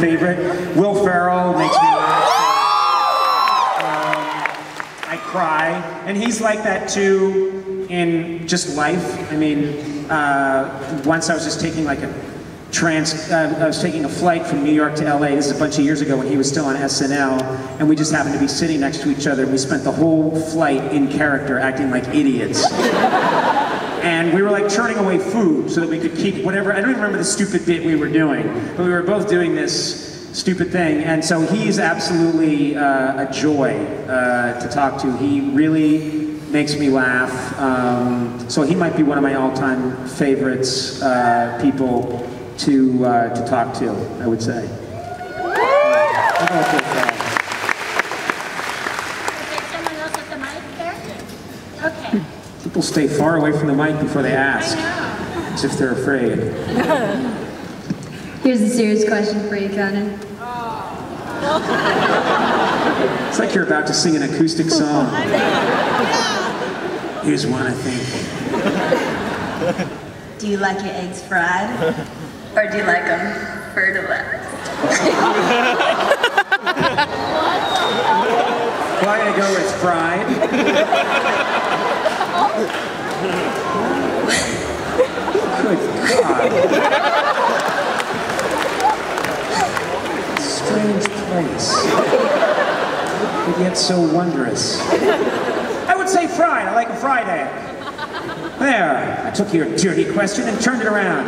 Favorite. Will Ferrell makes me laugh. I cry, and he's like that too in just life. I mean, once I was just taking like I was taking a flight from New York to LA. This is a bunch of years ago when he was still on SNL, and we just happened to be sitting next to each other. And we spent the whole flight in character, acting like idiots. And we were like churning away food so that we could keep whatever, I don't even remember the stupid bit we were doing, but we were both doing this stupid thing. And so he's absolutely a joy to talk to. He really makes me laugh. So he might be one of my all-time favorites, people to talk to, I would say. Someone else at the mic there? Okay. People stay far away from the mic before they ask, as if they're afraid. Here's a serious question for you, Conan. It's like you're about to sing an acoustic song. Here's one, I think. Do you like your eggs fried? Or do you like them fertilized? Well, I'm gonna go with fried. Good God. Strange place. But yet so wondrous. I would say fried. I like a fried egg. There. I took your dirty question and turned it around.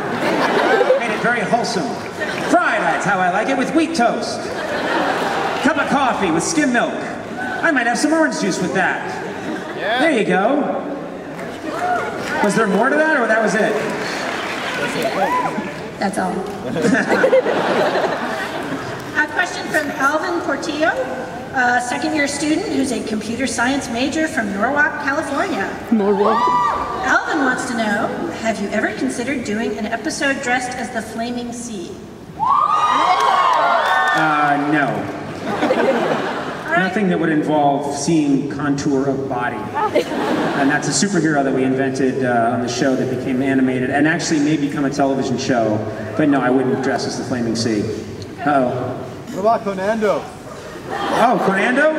Made it very wholesome. Fried, that's how I like it, with wheat toast. Cup of coffee with skim milk. I might have some orange juice with that. Yeah. There you go. Was there more to that, or that was it? That's all. A question from Alvin Portillo, a second-year student who's a computer science major from Norwalk, California. Norwalk. Alvin wants to know, have you ever considered doing an episode dressed as the Flaming Sea? No. Nothing that would involve seeing contour of body. And that's a superhero that we invented on the show that became animated and actually may become a television show. But no, I wouldn't dress as the Flaming Sea. Uh-oh. What about Conando? Oh, Conando?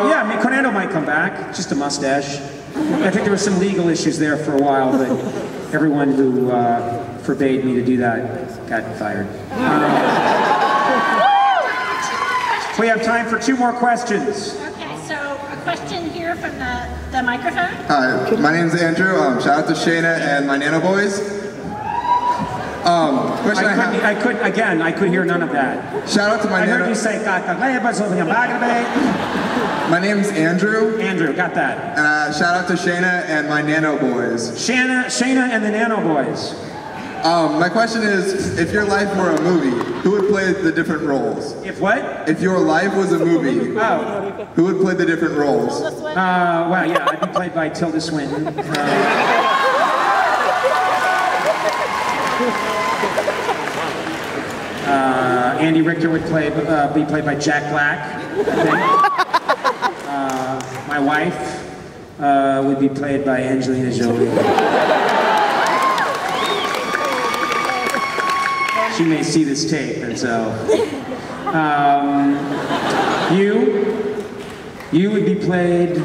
Yeah, I mean, Conando might come back. Just a mustache. I think there were some legal issues there for a while, but everyone who forbade me to do that got fired. We have time for 2 more questions. Okay, so a question here from the microphone. Hi, my name's Andrew. Shout out to Shayna and my Nano Boys. Question I could hear none of that. Shout out to my Nano. I heard you say, my name's Andrew. Andrew, got that. And shout out to Shayna and my Nano Boys. Shayna and the Nano Boys. My question is, if your life were a movie, who would play the different roles? If what? If your life was a movie, who would play the different roles? Well, yeah, I'd be played by Tilda Swinton. Andy Richter would be played by Jack Black, I think. My wife would be played by Angelina Jolie. She may see this tape, and so you would be played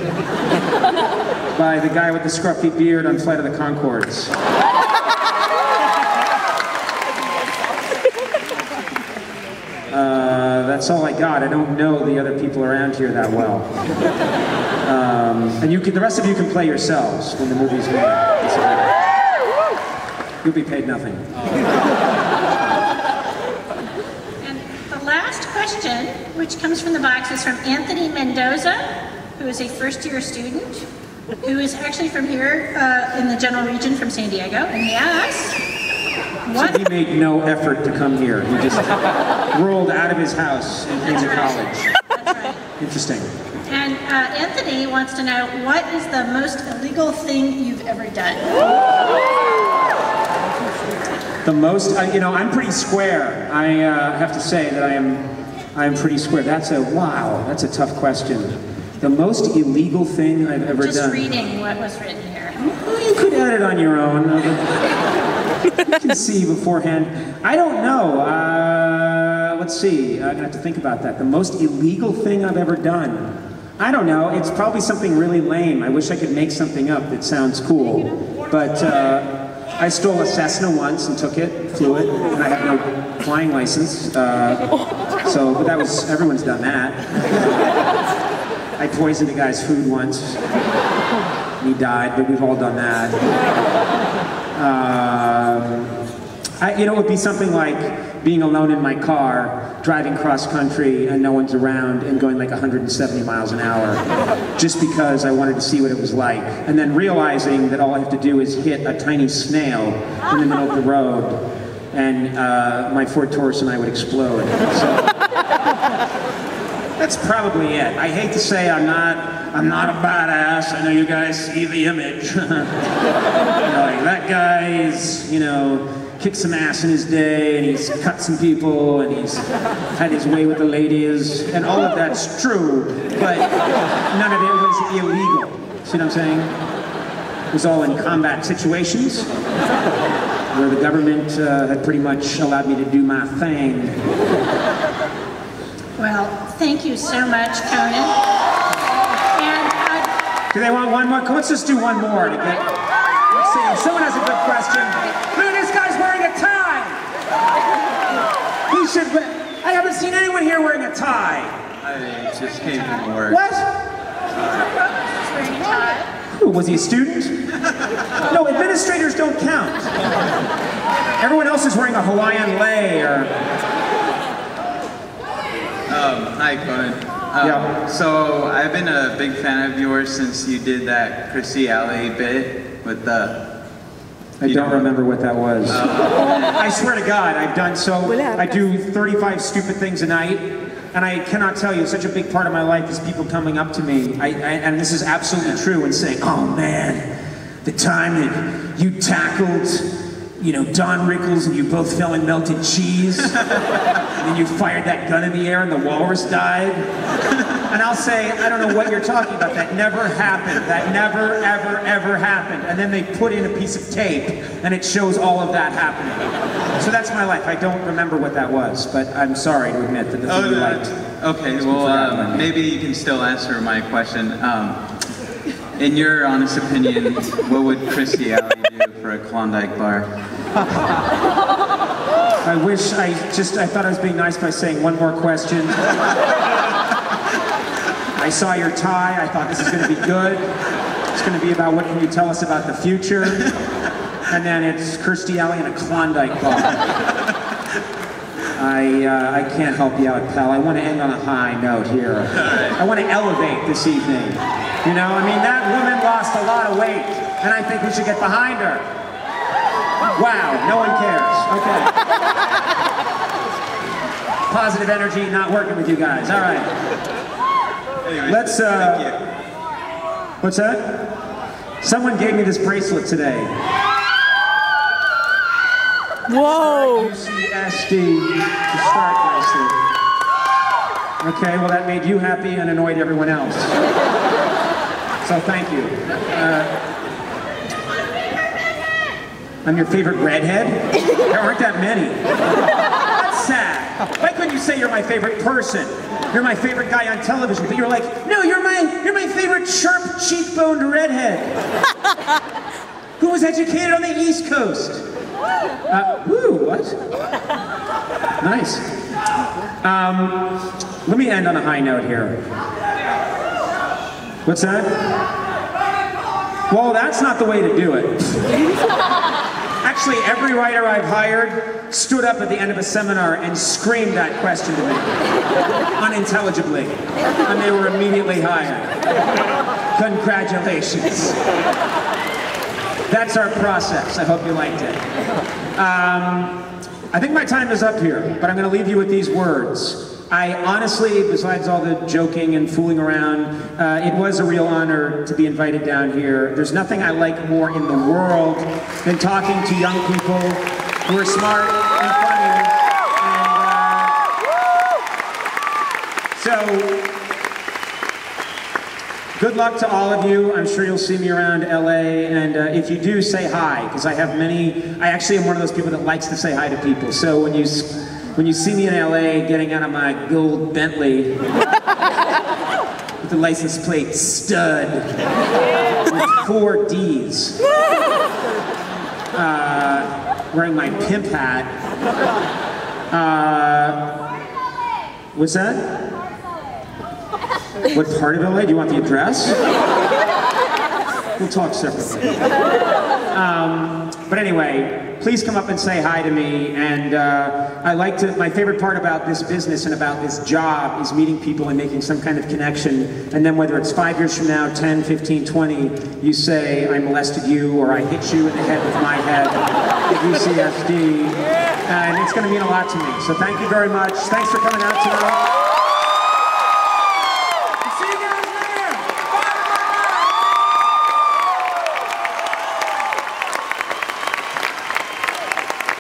by the guy with the scruffy beard on Flight of the Conchords. That's all I got. I don't know the other people around here that well. And the rest of you can play yourselves when the movie's made. You'll be paid nothing. Last question, which comes from the box, is from Anthony Mendoza, who is a first-year student, who is actually from here in the general region from San Diego, and he asks, So he made no effort to come here. He just rolled out of his house and came to college. That's right. Interesting. And Anthony wants to know, what is the most illegal thing you've ever done? The most, I'm pretty square. I have to say that I'm pretty square. That's a tough question. The most illegal thing I've ever done. Just reading what was written here. You could add it on your own. You can see beforehand. I don't know. let's see, I'm gonna have to think about that. The most illegal thing I've ever done. I don't know, it's probably something really lame. I wish I could make something up that sounds cool. But I stole a Cessna once and took it, flew it, and I have no flying license. But that was, everyone's done that. I poisoned a guy's food once. He died, but we've all done that. It would be something like being alone in my car, driving cross country and no one's around and going like 170 miles an hour just because I wanted to see what it was like. And then realizing that all I have to do is hit a tiny snail in the middle of the road and my Ford Taurus and I would explode. So that's probably it. I hate to say I'm not a badass. I know you guys see the image. Like, that guy's, kicked some ass in his day, and he's cut some people, and he's had his way with the ladies, and all of that's true, but none of it was illegal. See what I'm saying? It was all in combat situations, where the government had pretty much allowed me to do my thing. Well, thank you so much, Conan. And do they want one more? Let's just do one more to get. Let's see. If someone has a good question. Look, this guy's wearing a tie. He should. I haven't seen anyone here wearing a tie. I just came from work. What? wearing a tie. Who, was he a student? No, administrators don't count. Everyone else is wearing a Hawaiian lei or. Hi, Conan. Yeah. So I've been a big fan of yours since you did that Chrissy Alley bit with the. I don't remember what that was. I swear to God, I do 35 stupid things a night, and I cannot tell you, such a big part of my life is people coming up to me, and this is absolutely true, and saying, oh man, the time that you tackled, Don Rickles and you both fell in melted cheese, and then you fired that gun in the air and the walrus died. And I'll say, I don't know what you're talking about. That never happened. That never, ever, ever happened. And then they put in a piece of tape, and it shows all of that happening. So that's my life. I don't remember what that was, but I'm sorry to admit that the thing you liked. Okay, well, maybe you can still answer my question. In your honest opinion, what would Chrissy Alley do for a Klondike bar? I wish I thought I was being nice by saying one more question. I saw your tie, I thought this is going to be good. It's going to be about what can you tell us about the future. And then it's Kirstie Alley and a Klondike bar. I can't help you out, pal. I want to end on a high note here. I want to elevate this evening. That woman lost a lot of weight, and I think we should get behind her. Wow, no one cares. Okay. Positive energy, not working with you guys. All right. Anyways, let's, thank you. What's that? Someone gave me this bracelet today. Whoa! UCSD, the start bracelet. Okay, well that made you happy and annoyed everyone else. So thank you. I'm your favorite redhead? There aren't that many. That's sad. Why couldn't you say you're my favorite person? You're my favorite guy on television, but you're like, no, you're my favorite sharp cheekboned redhead. Who was educated on the East Coast. Woo, what? Nice. Let me end on a high note here. What's that? Well, that's not the way to do it. Actually, every writer I've hired stood up at the end of a seminar and screamed that question to me, unintelligibly, and they were immediately hired. Congratulations. That's our process. I hope you liked it. I think my time is up here, but I'm going to leave you with these words. I honestly, besides all the joking and fooling around, it was a real honor to be invited down here. There's nothing I like more in the world than talking to young people who are smart and funny. And, good luck to all of you. I'm sure you'll see me around LA, and if you do, say hi, because I actually am one of those people that likes to say hi to people. So when you when you see me in LA getting out of my gold Bentley with the license plate stud with 4 Ds, wearing my pimp hat. What's that? What part of LA? Do you want the address? We'll talk separately. But anyway, please come up and say hi to me. And my favorite part about this business and about this job is meeting people and making some kind of connection. And then whether it's 5 years from now, 10, 15, 20, you say, I molested you, or I hit you in the head with my head at UCSD. And it's going to mean a lot to me. So thank you very much. Thanks for coming out tonight.